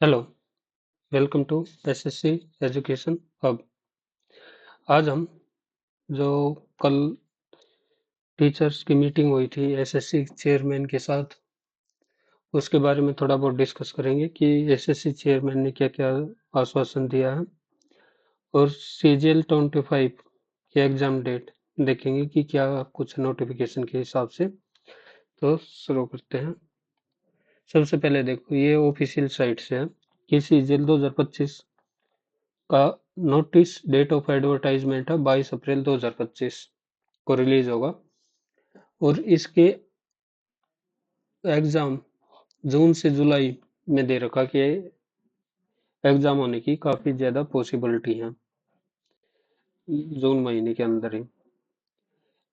Hello, welcome to SSC education hub. आज हम जो कल टीचर्स की मीटिंग हुई थी एसएससी चेयरमैन के साथ, उसके बारे में थोड़ा बहुत डिस्कस करेंगे कि एसएससी चेयरमैन ने क्या-क्या आश्वासन दिया है और सीजीएल 25 की एग्जाम डेट देखेंगे कि क्या कुछ नोटिफिकेशन के हिसाब से। तो शुरू करते हैं। सबसे पहले देखो, ये ऑफिशियल साइट से है कि सीजीएल 2025 का नोटिस डेट ऑफ एडवर्टाइजमेंट है 22 अप्रैल 2025 को रिलीज होगा और इसके एग्जाम जून से जुलाई में दे रखा कि एग्जाम होने की काफी ज्यादा पॉसिबिलिटी है जून महीने के अंदर ही।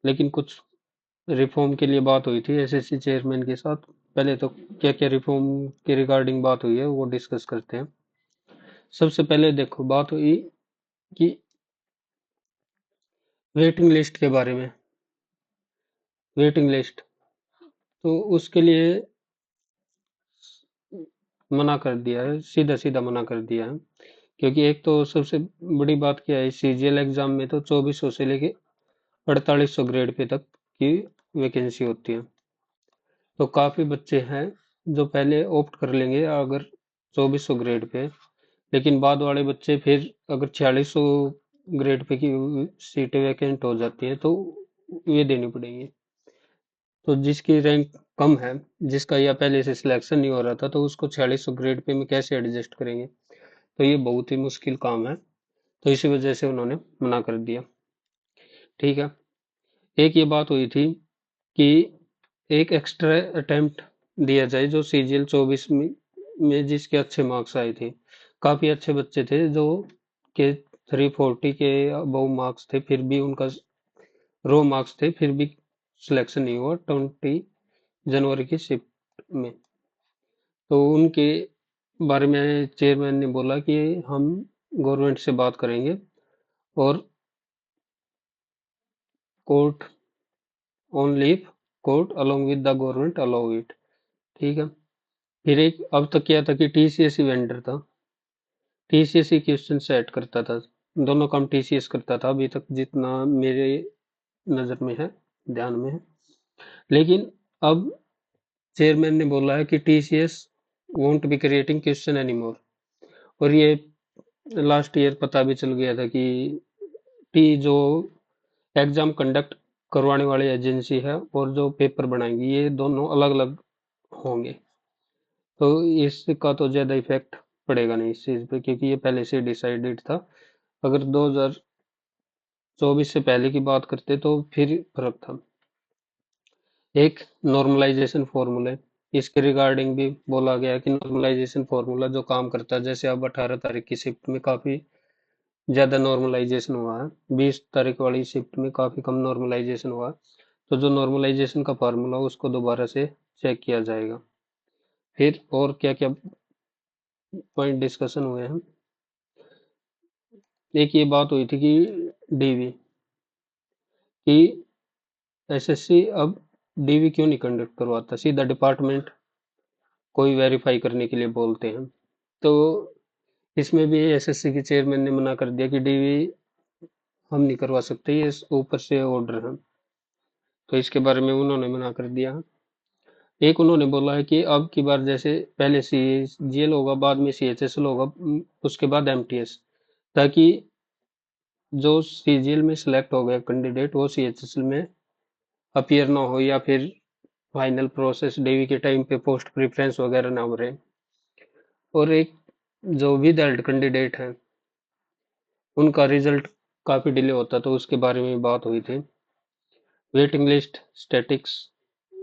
लेकिन कुछ रिफॉर्म के लिए बात हुई थी एसएससी चेयरमैन के साथ। पहले तो क्या क्या रिफॉर्म के रिगार्डिंग बात हुई है वो डिस्कस करते हैं। सबसे पहले देखो, बात हुई कि वेटिंग लिस्ट के बारे में। वेटिंग लिस्ट तो उसके लिए मना कर दिया है, सीधा सीधा मना कर दिया है। क्योंकि एक तो सबसे बड़ी बात क्या है, सीजीएल एग्जाम में तो 2400 से लेके 4800 ग्रेड पे तक की वैकेंसी होती है। तो काफी बच्चे हैं जो पहले ऑप्ट कर लेंगे अगर 2400 ग्रेड पे, लेकिन बाद वाले बच्चे फिर अगर 4600 ग्रेड पे की सीटें वैकेंट हो जाती है तो ये देनी पड़ेगी। तो जिसकी रैंक कम है, जिसका या पहले से सिलेक्शन नहीं हो रहा था, तो उसको 4600 ग्रेड पे में कैसे एडजस्ट करेंगे। तो ये बहुत ही मुश्किल काम है। तो इसी वजह से उन्होंने मना कर दिया। ठीक है। एक ये बात हुई थी कि एक एक्स्ट्रा अटेम्प्ट दिया जाए जो सीजीएल 24 में जिसके अच्छे मार्क्स आए थे। काफी अच्छे बच्चे थे जो के 340 के अबव मार्क्स थे, फिर भी उनका रो मार्क्स थे, फिर भी सिलेक्शन नहीं हुआ 20 जनवरी की शिफ्ट में। तो उनके बारे में चेयरमैन ने बोला कि हम गवर्नमेंट से बात करेंगे और court on leave, court along with the government allow it. ठीक है। फिर एक अब तक क्या था कि टीसीएस ही वेंडर था, टीसीएस ही क्वेश्चन सेट करता था, दोनों काम टीसीएस करता था अभी तक जितना मेरे नजर में है, ध्यान में है। लेकिन अब चेयरमैन ने बोला है कि TCS won't be creating question anymore. और ये लास्ट ईयर पता भी चल गया था कि टी जो एग्जाम कंडक्ट करवाने वाली एजेंसी है और जो पेपर बनाएंगी ये दोनों अलग अलग होंगे। तो इसका तो ज्यादा इफेक्ट पड़ेगा नहीं इस चीज पे, क्योंकि ये पहले से डिसाइडेड था। अगर 2024 से पहले की बात करते तो फिर फर्क था। एक नॉर्मलाइजेशन फॉर्मूला, इसके रिगार्डिंग भी बोला गया कि नॉर्मलाइजेशन फॉर्मूला जो काम करता है, जैसे अब 18 तारीख की शिफ्ट में काफी ज्यादा नॉर्मलाइजेशन हुआ है, 20 तारीख वाली शिफ्ट में काफी कम नॉर्मलाइजेशन हुआ है। तो जो नॉर्मलाइजेशन का फार्मूला उसको दोबारा से चेक किया जाएगा। फिर और क्या क्या पॉइंट डिस्कशन हुए हैं। एक ये बात हुई थी कि डीवी कि एसएससी अब डीवी क्यों नहीं कंडक्ट करवाता, सीधा डिपार्टमेंट कोई वेरीफाई करने के लिए बोलते हैं। तो इसमें भी एसएससी के चेयरमैन ने मना कर दिया कि डीवी हम नहीं करवा सकते, ये ऊपर से ऑर्डर है। तो इसके बारे में उन्होंने मना कर दिया। एक उन्होंने बोला है कि अब की बार जैसे पहले सीजीएल होगा, बाद में सीएचएसएल होगा, उसके बाद एमटीएस, ताकि जो सीजीएल में सिलेक्ट हो गया कैंडिडेट वो सीएचएसएल में अपीयर ना हो, या फिर फाइनल प्रोसेस डीवी के टाइम पे पोस्ट प्रेफरेंस वगैरह ना हो रहे। और एक जो विद हेल्ड कैंडिडेट हैं उनका रिजल्ट काफी डिले होता, तो उसके बारे में बात हुई थी। Waiting list statics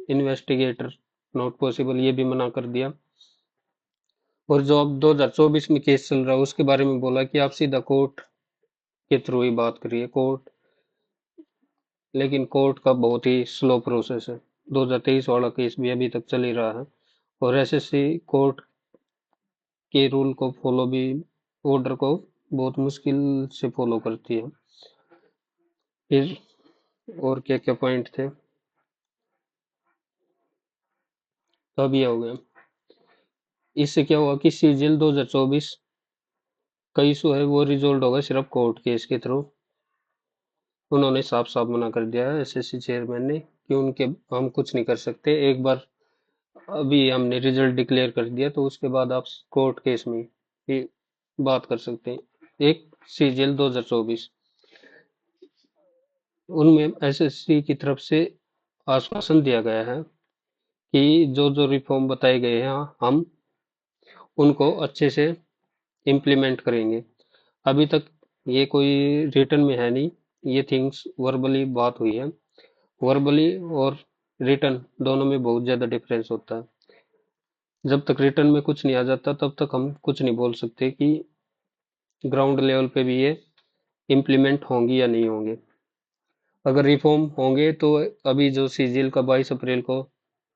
investigator not possible, ये भी मना कर दिया। और जो अब 2024 में केस चल रहा है उसके बारे में बोला कि आप सीधा कोर्ट के थ्रू ही बात करिए, कोर्ट। लेकिन कोर्ट का बहुत ही स्लो प्रोसेस है, 2023 वाला केस भी अभी तक चल ही रहा है। और एसएससी कोर्ट के रूल को फॉलो भी, ऑर्डर को बहुत मुश्किल से फॉलो करती है। फिर और क्या क्या पॉइंट थे, तो अब ये हो गया। इससे क्या हुआ कि सीजीएल 2024 का इशू है वो रिजोल्व होगा सिर्फ कोर्ट केस के थ्रू। उन्होंने साफ साफ मना कर दिया है एसएससी चेयरमैन ने कि उनके हम कुछ नहीं कर सकते। एक बार अभी हमने रिजल्ट डिक्लेयर कर दिया तो उसके बाद आप कोर्ट केस में ही बात कर सकते हैं। एक सीजीएल 2024 उनमें एसएससी की तरफ से आश्वासन दिया गया है कि जो जो रिफॉर्म बताए गए हैं हम उनको अच्छे से इम्प्लीमेंट करेंगे। अभी तक ये कोई रिटर्न में है नहीं, ये थिंग्स वर्बली बात हुई है। वर्बली और रिटर्न दोनों में बहुत ज्यादा डिफरेंस होता है। जब तक रिटर्न में कुछ नहीं आ जाता तब तक हम कुछ नहीं बोल सकते कि ग्राउंड लेवल पे भी ये इम्प्लीमेंट होंगी या नहीं होंगे। अगर रिफॉर्म होंगे तो अभी जो सीजीएल का 22 अप्रैल को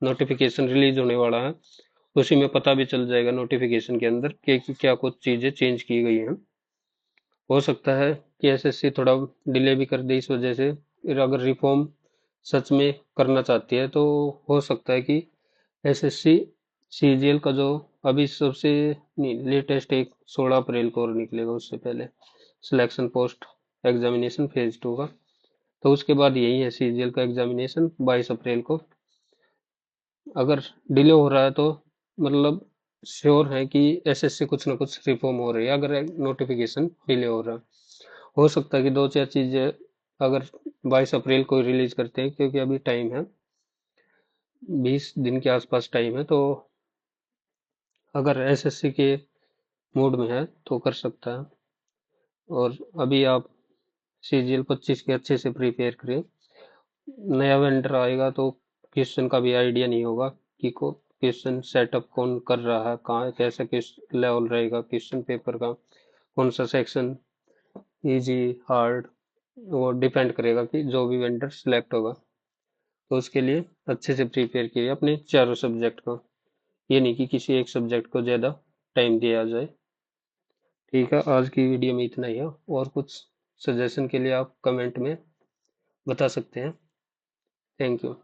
नोटिफिकेशन रिलीज होने वाला है उसी में पता भी चल जाएगा नोटिफिकेशन के अंदर कि क्या कुछ चीजें चेंज की गई हैं। हो सकता है कि एसएससी थोड़ा डिले भी कर दे इस वजह से। फिर अगर रिफॉर्म सच में करना चाहती है तो हो सकता है कि एसएससी सीजीएल का जो अभी सबसे लेटेस्ट एक 16 अप्रैल को और निकलेगा उससे पहले सिलेक्शन पोस्ट एग्जामिनेशन फेज 2 का। तो उसके बाद यही है सीजीएल का एग्जामिनेशन 22 अप्रैल को। अगर डिले हो रहा है तो मतलब श्योर है कि एसएससी कुछ ना कुछ रिफॉर्म हो रही है। अगर नोटिफिकेशन डिले हो रहा है हो सकता है कि दो चार चीजें अगर 22 अप्रैल को रिलीज करते हैं क्योंकि अभी टाइम है 20 दिन के आसपास टाइम है। तो अगर एसएससी के मूड में है तो कर सकता है। और अभी आप सीजीएल 25 के अच्छे से प्रिपेयर करें। नया वेंडर आएगा तो क्वेश्चन का भी आइडिया नहीं होगा कि को क्वेश्चन सेटअप कौन कर रहा है, कहाँ कैसा किस लेवल रहेगा क्वेश्चन पेपर का, कौन सा सेक्शन इजी हार्ड, वो डिपेंड करेगा कि जो भी वेंडर सिलेक्ट होगा। तो उसके लिए अच्छे से प्रिपेयर कीजिए अपने चारों सब्जेक्ट को, ये नहीं कि किसी एक सब्जेक्ट को ज़्यादा टाइम दिया जाए। ठीक है, आज की वीडियो में इतना ही है। और कुछ सजेशन के लिए आप कमेंट में बता सकते हैं। Thank you.